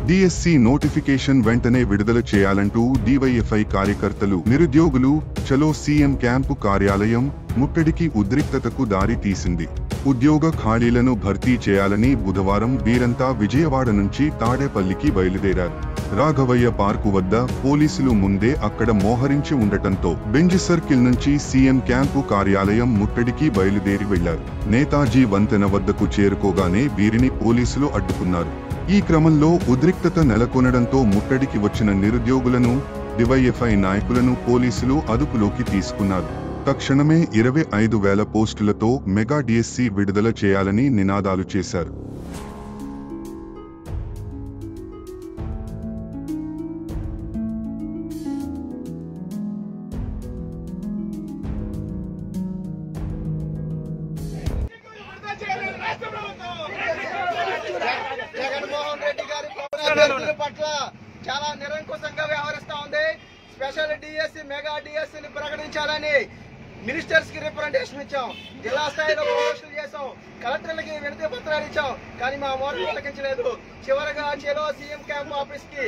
DSC notification వెంటనే విడుదల చేయాలంటూ డివైఎఫ్ఐ కార్యకర్తలు నిరుద్యోగులు చలో సీఎం క్యాంపు కార్యాలయం ముట్టడికి ఉద్రిక్తతకు దారి తీసింది. ఉద్యోగ ఖాళీలను భర్తీ చేయాలని బుధవారం వీరంతా విజయవాడ నుంచి తాడేపల్లికి బయలుదేరారు. రాఘవయ్య పార్కు వద్ద పోలీసులు ముందే అక్కడ మోహరించి ఉండటంతో బెంజ్ సర్కిల్ నుంచి సీఎం క్యాంపు కార్యాలయం ముట్టడికి బయలుదేరి వెళ్లారు. నేతాజీ వంతెన వద్దకు చేరుకోగానే వీరిని పోలీసులు అడ్డుకున్నారు. ఈ క్రమంలో ఉద్రిక్తత నెలకొనడంతో ముట్టడికి వచ్చిన నిరుద్యోగులను, డివైఎఫ్ఐ నాయకులను పోలీసులు అదుపులోకి తీసుకున్నారు. తక్షణమే 25,000 పోస్టులతో మెగా డిఎస్సి విడుదల చేయాలని నినాదాలు చేశారు. జగన్మోహన్ రెడ్డి గారి అభ్యర్థుల పట్ల చాలా నిరంకుశంగా వ్యవహరిస్తా ఉంది. స్పెషల్ డిఎస్సి మెగా డిఎస్సిని ప్రకటించాలని మినిస్టర్స్ కి రిప్రజెంటేషన్ ఇచ్చాం, జిల్లా స్థాయిలో పోస్టులు చేసాం, కలెక్టర్లకి వినతి పత్రాలు ఇచ్చాం, కానీ మా మోటార్ పలకించలేదు. చివరగా చెలో సీఎం క్యాంప్ ఆఫీస్ కి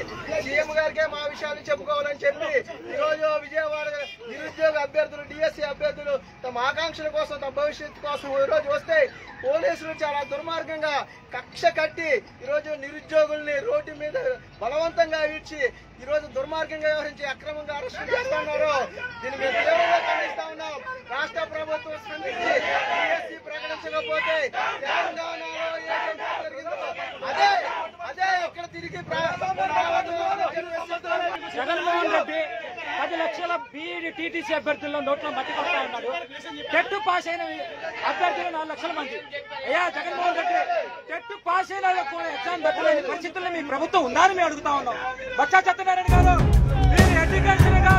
సీఎం గారికే మా విషయాలు చెప్పుకోవాలని చెప్పి ఈరోజు విజయవాడ నిరుద్యోగ అభ్యర్థులు, డిఎస్సి అభ్యర్థులు తమ ఆకాంక్షల కోసం, తమ భవిష్యత్తు కోసం ఈరోజు వస్తే పోలీసులు చాలా దుర్మార్గంగా కక్ష కట్టి ఈరోజు నిరుద్యోగుల్ని రోడ్డు మీద బలవంతంగా ఈడ్చి ఈరోజు దుర్మార్గంగా వ్యవహరించి అక్రమంగా అరెస్టు చేస్తా ఉన్నారు. దీన్ని మేము తీవ్రంగా ఖండిస్తా ఉన్నాం. రాష్ట్ర ప్రభుత్వం స్పందించి డిఎస్సి ప్రకటించకపోతే తెలంగాణలో ఏం జరిగిందో అదే ఇక్కడ తిరిగి జగన్మోహన్ రెడ్డి 10 లక్షల బీఈడి టీటీసీ అభ్యర్థుల్లో నోట్లో మట్టి కొడతా ఉన్నాడు. టెట్ పాస్ అయిన అభ్యర్థులు 4 లక్షల మంది. అయ్యా జగన్మోహన్ రెడ్డి, టెట్ పాస్ అయిన కూడా ఎగ్జామ్ పెట్టలేని పరిస్థితుల్లో మీ ప్రభుత్వం ఉందని మేము అడుగుతా ఉన్నాం. బొత్స సత్యనారాయణ గారు, మీరు ఎడ్యుకేషన్ గా